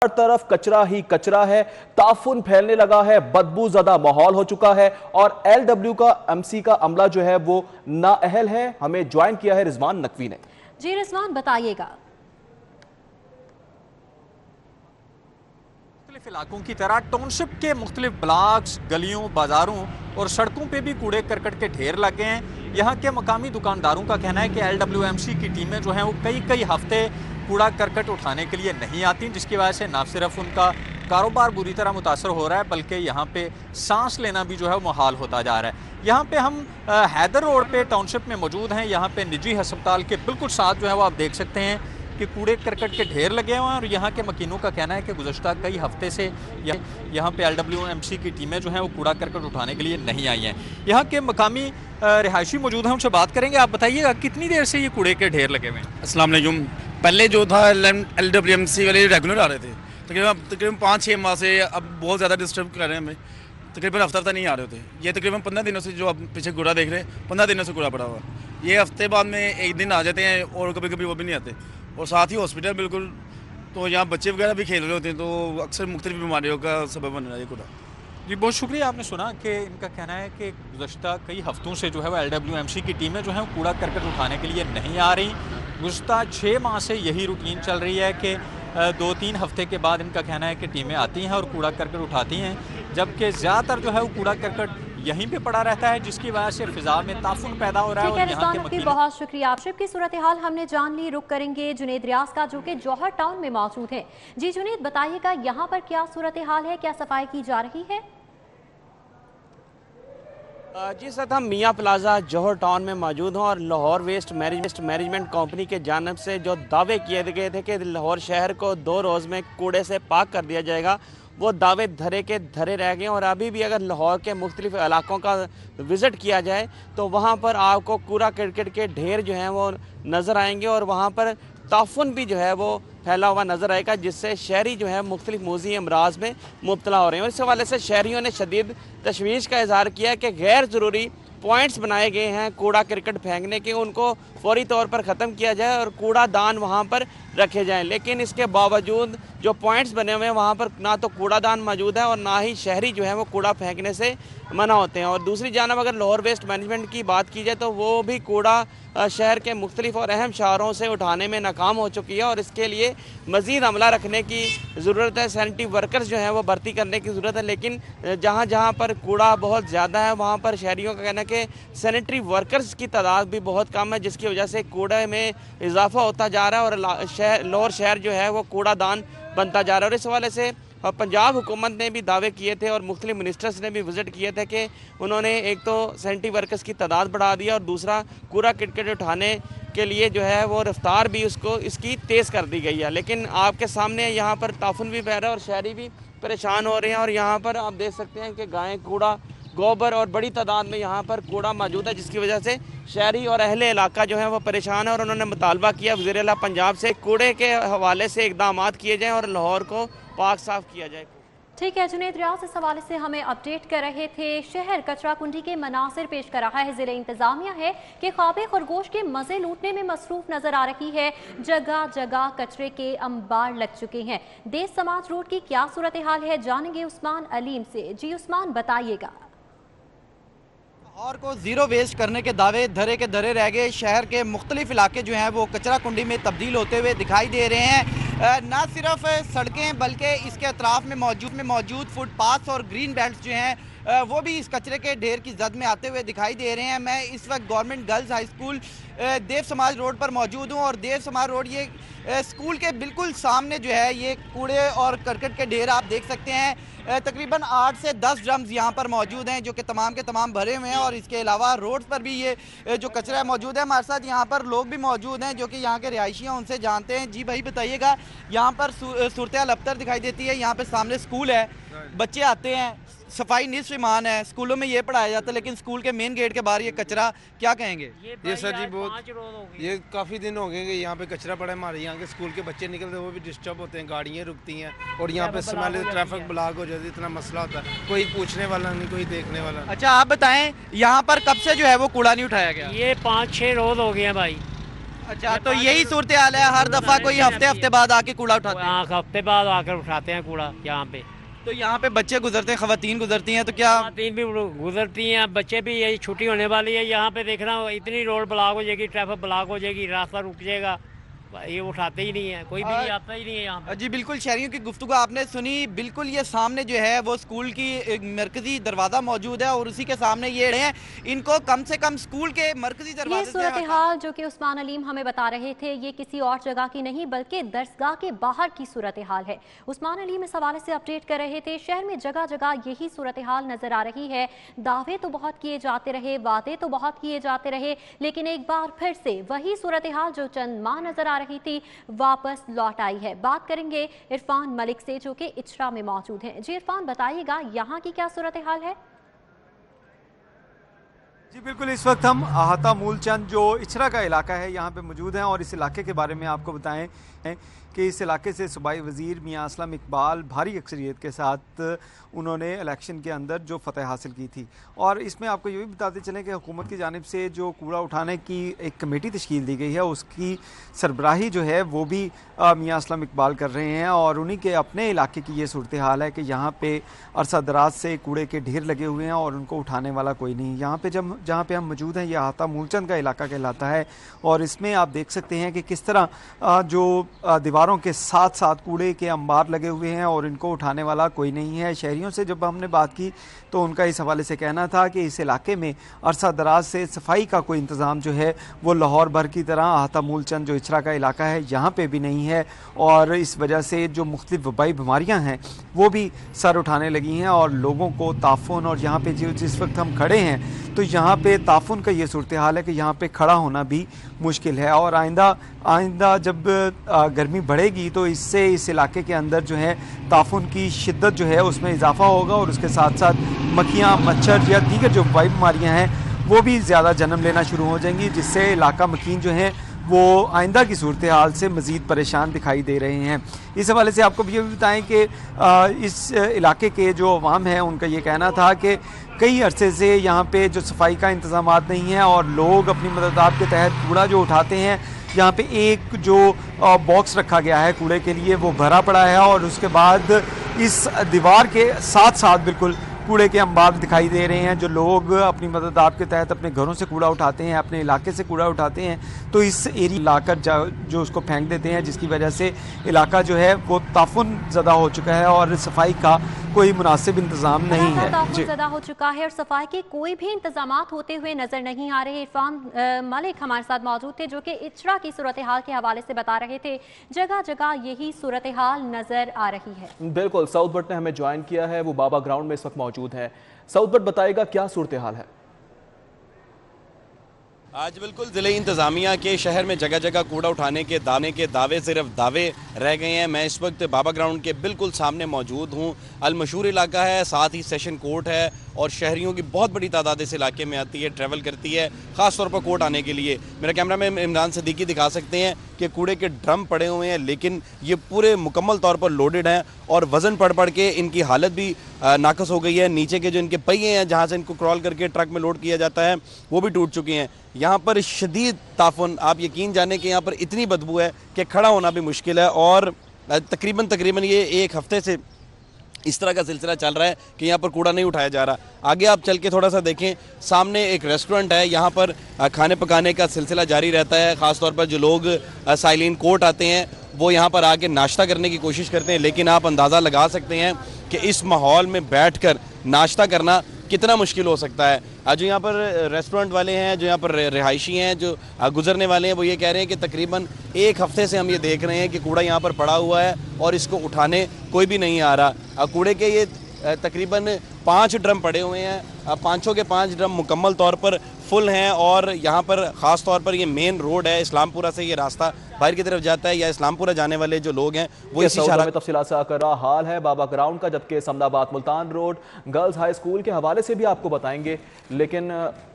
हर तरफ कचरा ही कचरा है, ताफुन फैलने लगा है, बदबूज़दा माहौल हो चुका है और एलडब्ल्यू का एमसी का अमला जो है वो नाअहल है। हमें ज्वाइन किया है रिजवान नकवी ने। जी रिजवान, बताइएगा। मुख्तलिफ इलाकों की तरह टाउनशिप के मुख्तलिफ ब्लॉक्स, गलियों, बाजारों और सड़कों पे भी कूड़े करकट के ढेर लगे हैं। यहाँ के मकामी दुकानदारों का कहना है कि एलडब्ल्यूएमसी की टीमें जो हैं वो कई हफ्ते कूड़ा करकट उठाने के लिए नहीं आती, जिसकी वजह से न सिर्फ उनका कारोबार बुरी तरह मुतासर हो रहा है बल्कि यहाँ पे सांस लेना भी जो है वो मुहाल होता जा रहा है। यहाँ पे हम हैदर रोड पे टाउनशिप में मौजूद हैं। यहाँ पे निजी अस्पताल के बिल्कुल साथ जो है वो आप देख सकते हैं कि कूड़े करकट के ढेर लगे हुए हैं और यहाँ के मकीनों का कहना है कि गुज़श्ता कई हफ्ते से यहाँ पे एलडब्ल्यूएमसी की टीमें जो हैं वो कूड़ा करकट उठाने के लिए नहीं आई हैं। यहाँ के मकामी रिहायशी मौजूद हैं, उनसे बात करेंगे। आप बताइएगा कितनी देर से ये कूड़े के ढेर लगे हुए हैं? अस्सलाम वालेकुम। पहले जो था एलडब्ल्यूएमसी वाले रेगुलर आ रहे थे, तकरीबन 5-6 माह से अब बहुत ज़्यादा डिस्टर्ब कर रहे हैं हमें। तकरीबन हफ्ता नहीं आ रहे होते। ये तकरीबन 15 दिनों से जो आप पीछे कूड़ा देख रहे हैं, 15 दिनों से कूड़ा पड़ा हुआ। ये हफ्ते बाद में एक दिन आ जाते हैं और कभी कभी वो भी नहीं आते। और साथ ही हॉस्पिटल बिल्कुल, तो यहाँ बच्चे वगैरह भी खेल रहे होते हैं, तो अक्सर मुख्तलिफ बीमारियों का सबब बन रहा है ये कूड़ा। जी बहुत शुक्रिया। आपने सुना कि इनका कहना है कि गुज़श्ता कई हफ्तों से जो है वो एलडब्ल्यूएमसी की टीमें जो हैं वो कूड़ा करकट उठाने के लिए नहीं आ रही। गुज़श्ता 6 माह से यही रूटीन चल रही है कि 2-3 हफ्ते के बाद इनका कहना है कि टीमें आती हैं और कूड़ा करकट उठाती हैं, जबकि ज़्यादातर जो है वो कूड़ा करकट यहीं पे पड़ा रहता है, जिसकी वजह से फिजा में ताफुन पैदा हो रहा है। ठीक है रिजवान नकवी, बहुत शुक्रिया। आपशिप की सूरत हाल हमने जान ली। रुक करेंगे जुनेद रियाज का, जो कि जौहर टाउन में मौजूद है। जी जुनेद, बताइएगा यहाँ पर क्या सूरत हाल है, क्या सफाई की जा रही है? जी सर, हम मियाँ प्लाजा जौहर टाउन में मौजूद हैं और लाहौर वेस्ट मैनेजमेंट कंपनी के जानिब से जो दावे किए गए थे कि लाहौर शहर को 2 रोज़ में कूड़े से पाक कर दिया जाएगा, वो दावे धरे के धरे रह गए। और अभी भी अगर लाहौर के मुख्तलिफ इलाकों का विज़िट किया जाए तो वहाँ पर आपको कूड़ा करकट के ढेर जो हैं वो नज़र आएंगे और वहाँ पर ताफुन भी जो है वो फैला हुआ नज़र आएगा, जिससे शहरी जो है मुख्तलिफ मौज़ी अमराज में मुब्तला हो रहे हैं। और इस हवाले से शहरियों ने शदीद तशवीश का इजहार किया कि गैर ज़रूरी पॉइंट्स बनाए गए हैं कूड़ा करकट फेंकने के, उनको फौरी तौर पर ख़त्म किया जाए और कूड़ा दान वहाँ पर रखे जाएं। लेकिन इसके बावजूद जो पॉइंट्स बने हुए हैं वहाँ पर ना तो कूड़ा दान मौजूद है और ना ही शहरी जो है वो कूड़ा फेंकने से मना होते हैं। और दूसरी जानब अगर लाहौर वेस्ट मैनेजमेंट की बात की जाए तो वो भी कूड़ा शहर के मुख्तलिफ और अहम शहरों से उठाने में नाकाम हो चुकी है और इसके लिए मज़ीद अमला रखने की ज़रूरत है। सैनिटरी वर्कर्स जो हैं वो भर्ती करने की ज़रूरत है। लेकिन जहाँ जहाँ पर कूड़ा बहुत ज़्यादा है वहाँ पर शहरियों का कहना है कि सैनिटरी वर्कर्स की तादाद भी बहुत कम है, जिसकी वजह से कूड़े में इजाफा होता जा रहा है और लाहौर शहर जो है वो कूड़ा दान बनता जा रहा है। और इस हवाले से पंजाब हुकूमत ने भी दावे किए थे और मुख्तलिफ मिनिस्टर्स ने भी विज़िट किए थे कि उन्होंने एक तो सैनिटरी वर्कर्स की तादाद बढ़ा दी और दूसरा कूड़ा करकट उठाने के लिए जो है वो रफ्तार भी इसकी तेज़ कर दी गई है। लेकिन आपके सामने यहाँ पर ताफुन भी बह रहा है और शहरी भी परेशान हो रहे हैं। और यहाँ पर आप देख सकते हैं कि गाय कूड़ा गोबर और बड़ी तादाद में यहाँ पर कूड़ा मौजूद है, जिसकी वजह से शहरी और अहले इलाका जो है वो परेशान है। और उन्होंने मुतालबा किया वज़ीर आला पंजाब से कूड़े के हवाले से इक़दामात किए जाएँ और लाहौर को पाक साफ किया जाए। ठीक है, जुनेद रियाज इस हवाले से हमें अपडेट कर रहे थे। शहर कचरा कुंडी के मनासिर पेश कर रहा है। ज़िले इंतजामिया है कि ख्वाबे खरगोश के मज़े लूटने में मसरूफ नजर आ रही है। जगह जगह कचरे के अंबार लग चुके हैं। देश समाज रोड की क्या सूरत हाल है, जानेंगे उस्मान अलीम से। जी उस्मान, बताइएगा। लाहौर को ज़ीरो वेस्ट करने के दावे धरे के धरे रह गए। शहर के मुख्तलिफ इलाके जो हैं वो कचरा कुंडी में तब्दील होते हुए दिखाई दे रहे हैं। ना सिर्फ सड़कें बल्कि इसके अतराफ़ में मौजूद फुटपाथ और ग्रीन बेल्ट जो हैं वो भी इस कचरे के ढेर की जद में आते हुए दिखाई दे रहे हैं। मैं इस वक्त गवर्नमेंट गर्ल्स हाई स्कूल देव समाज रोड पर मौजूद हूँ और देव समाज रोड ये स्कूल के बिल्कुल सामने जो है ये कूड़े और करकट के ढेर आप देख सकते हैं। तकरीबन 8 से 10 ड्रम्स यहाँ पर मौजूद हैं जो कि तमाम के तमाम भरे हुए हैं। और इसके अलावा रोड पर भी ये जो कचरा मौजूद है। हमारे साथ यहाँ पर लोग भी मौजूद हैं जो कि यहाँ के रिहायशी हैं, उनसे जानते हैं। जी भाई बताइएगा, यहाँ पर सूरत हाल अबतर दिखाई देती है। यहाँ पर सामने स्कूल है, बच्चे आते हैं, सफाई निस्फ ईमान है, स्कूलों में ये पढ़ाया जाता है, लेकिन स्कूल के मेन गेट के बाहर ये कचरा, क्या कहेंगे? ये सर जी बहुत ये काफ़ी दिन हो गए कि यहाँ पे कचरा पड़ा है। हमारे यहाँ के स्कूल के बच्चे निकलते हैं, वो भी डिस्टर्ब होते हैं, गाड़ियाँ रुकती हैं और यहाँ पे स्मेल, ट्रैफिक ब्लॉक हो जाती है, इतना मसला होता है, कोई पूछने वाला नहीं, कोई देखने वाला नहीं। अच्छा आप बताएं, यहाँ पर कब से जो है वो कूड़ा नहीं उठाया गया? ये 5-6 रोज हो गए हैं भाई। अच्छा, तो यही सूरत हाल है, हर दफा कोई हफ्ते हफ्ते बाद आके कूड़ा उठाते हैं? हाँ, हफ्ते बाद आकर उठाते हैं कूड़ा यहाँ पे। तो यहाँ पे बच्चे गुजरते हैं, खवातीन गुजरती हैं, तो क्या खातन भी गुजरती हैं, बच्चे भी, यही छुट्टी होने वाली है, यहाँ पे देखना इतनी रोड ब्लॉक हो जाएगी, ट्रैफिक ब्लॉक हो जाएगी, रास्ता रुक जाएगा, ये उठाते ही नहीं है, कोई भी नहीं आता ही नहीं है यहाँ पे। जी बिल्कुल, शहरियों की गुफ्तगू आपने सुनी। बिल्कुल ये सामने जो है वो स्कूल की एक मरकजी दरवाज़ा मौजूद है और उसी के सामने ये हैं, इनको कम से कम स्कूल के मरकजी ये दरवाजे से सूरत हाल जो कि उस्मान अलीम हमें बता रहे थे, ये किसी और जगह की नहीं बल्कि दरसगाह के बाहर की सूरत हाल है। उस्मान अलीम इस हवाले से अपडेट कर रहे थे। शहर में जगह जगह यही सूरत हाल नजर आ रही है। दावे तो बहुत किए जाते रहे, वादे तो बहुत किए जाते रहे, लेकिन एक बार फिर से वही सूरत हाल जो चंद माह नजर आ रही थी वापस लौट आई है। बात करेंगे इरफान मलिक से जो कि इचरा में मौजूद हैं। जी इरफान, बताइएगा यहाँ की क्या सूरत हाल है? जी बिल्कुल, इस वक्त हम अहाता मूलचंद जो इचरा का इलाका है यहाँ पे मौजूद हैं और इस इलाके के बारे में आपको बताएं कि इस इलाके से सूबाई वज़ीर मियां असलम इकबाल भारी अक्सरियत के साथ उन्होंने इलेक्शन के अंदर जो फतह हासिल की थी। और इसमें आपको ये भी बताते चलें कि हुकूमत की जानिब से जो कूड़ा उठाने की एक कमेटी तश्कील दी गई है, उसकी सरबराही जो है वो भी मियां असलम इकबाल कर रहे हैं और उन्हीं के अपने इलाके की ये सूरत हाल है कि यहाँ पे अरसा दराज से कूड़े के ढेर लगे हुए हैं और उनको उठाने वाला कोई नहीं। यहाँ पे जहाँ पे हम मौजूद हैं, ये अहाता मूलचंद का इलाका कहलाता है और इसमें आप देख सकते हैं कि किस तरह जो दीवारों के साथ साथ कूड़े के अंबार लगे हुए हैं और इनको उठाने वाला कोई नहीं है। शहरियों से जब हमने बात की तो उनका इस हवाले से कहना था कि इस इलाके में अरसा दराज से सफाई का कोई इंतज़ाम जो है वो लाहौर भर की तरह अहाता मूलचंद जो इचरा का इलाका है यहाँ पे भी नहीं है और इस वजह से जो मुख्तलिफ वबाई बीमारियाँ हैं वो भी सर उठाने लगी हैं और लोगों को ताफुन, और यहाँ पे जिस वक्त हम खड़े हैं तो यहाँ पे ताफुन का ये सूरत हाल है कि यहाँ पे खड़ा होना भी मुश्किल है और आइंदा जब गर्मी बढ़ेगी तो इससे इस इलाके के अंदर जो है ताफुन की शिद्दत जो है उसमें इजाफा होगा और उसके साथ साथ मक्खियाँ, मच्छर या दीगर जो वबाई बीमारियाँ हैं वो भी ज़्यादा जन्म लेना शुरू हो जाएंगी, जिससे इलाका मकीन जो हैं वो आइंदा की सूरत हाल से मज़ीद परेशान दिखाई दे रहे हैं। इस हवाले से आपको ये भी बताएं कि इस इलाके के जो अवाम हैं उनका ये कहना था कि कई अरसे से यहाँ पे जो सफाई का इंतज़ाम नहीं है और लोग अपनी मदद के तहत कूड़ा जो उठाते हैं, यहाँ पे एक जो बॉक्स रखा गया है कूड़े के लिए वो भरा पड़ा है और उसके बाद इस दीवार के साथ साथ बिल्कुल कूड़े के अंबार दिखाई दे रहे हैं। जो लोग अपनी मदद के तहत अपने घरों से कूड़ा उठाते हैं, अपने इलाके से कूड़ा उठाते हैं तो इस एरिया लाकर जो उसको फेंक देते हैं, जिसकी वजह से इलाका जो है वो ताफुन ज़दा हो चुका है और सफाई का कोई मुनासिब इंतज़ाम नहीं है। ताफुन ज़दा हो चुका है और सफाई के कोई भी इंतजाम होते हुए नजर नहीं आ रहे। इरफान मलिक हमारे साथ मौजूद थे जो कि इचरा की सूरत हाल के हवाले से बता रहे थे। जगह जगह यही सूरत हाल नजर आ रही है। बिल्कुल, साउथ बट ने हमें ज्वाइन किया है, वो बाबा ग्राउंड में इस वक्त मौजूद है। साउथ बट बताएगा क्या सूरत हाल है? आज बिल्कुल ज़िले इंतज़ामिया के शहर में जगह जगह कूड़ा उठाने के दावे सिर्फ दावे रह गए हैं। मैं इस वक्त बाबा ग्राउंड के बिल्कुल सामने मौजूद हूँ। अलमशहूर इलाका है, साथ ही सेशन कोर्ट है और शहरियों की बहुत बड़ी तादाद इस इलाके में आती है, ट्रैवल करती है, ख़ास तौर पर कोर्ट आने के लिए। मेरा कैमरा मैन इमरान सिद्दीकी दिखा सकते हैं कि कूड़े के ड्रम पड़े हुए हैं, लेकिन ये पूरे मुकम्मल तौर पर लोडेड हैं और वज़न पड़ के इनकी हालत भी नाकस हो गई है। नीचे के जो इनके पहिए हैं जहाँ से इनको क्रॉल करके ट्रक में लोड किया जाता है वो भी टूट चुकी हैं। यहाँ पर शदीद ताफुन, आप यकीन जाने कि यहाँ पर इतनी बदबू है कि खड़ा होना भी मुश्किल है और तकरीबन ये एक हफ्ते से इस तरह का सिलसिला चल रहा है कि यहाँ पर कूड़ा नहीं उठाया जा रहा। आगे आप चल के थोड़ा सा देखें, सामने एक रेस्टोरेंट है, यहाँ पर खाने पकाने का सिलसिला जारी रहता है। ख़ास तौर पर जो लोग साइलिन कोर्ट आते हैं वो यहाँ पर आके नाश्ता करने की कोशिश करते हैं, लेकिन आप अंदाज़ा लगा सकते हैं कि इस माहौल में बैठकर नाश्ता करना कितना मुश्किल हो सकता है। जो यहाँ पर रेस्टोरेंट वाले हैं, जो यहाँ पर रिहायशी हैं, जो गुजरने वाले हैं, वो ये कह रहे हैं कि तकरीबन एक हफ्ते से हम ये देख रहे हैं कि कूड़ा यहाँ पर पड़ा हुआ है और इसको उठाने कोई भी नहीं आ रहा। कूड़े के ये तकरीबन 5 ड्रम पड़े हुए हैं, 5 के 5 ड्रम मुकम्मल तौर पर फुल हैं और यहाँ पर ख़ास तौर पर ये मेन रोड है, इस्लामपुरा से ये रास्ता बाहर की तरफ जाता है या इस्लामपुरा जाने वाले जो लोग हैं वो इसी शहर में तफसीलात से आकर रहा हाल है बाबा ग्राउंड का, जबकि Samdabad Multan road girls high school के हवाले से भी आपको बताएंगे। लेकिन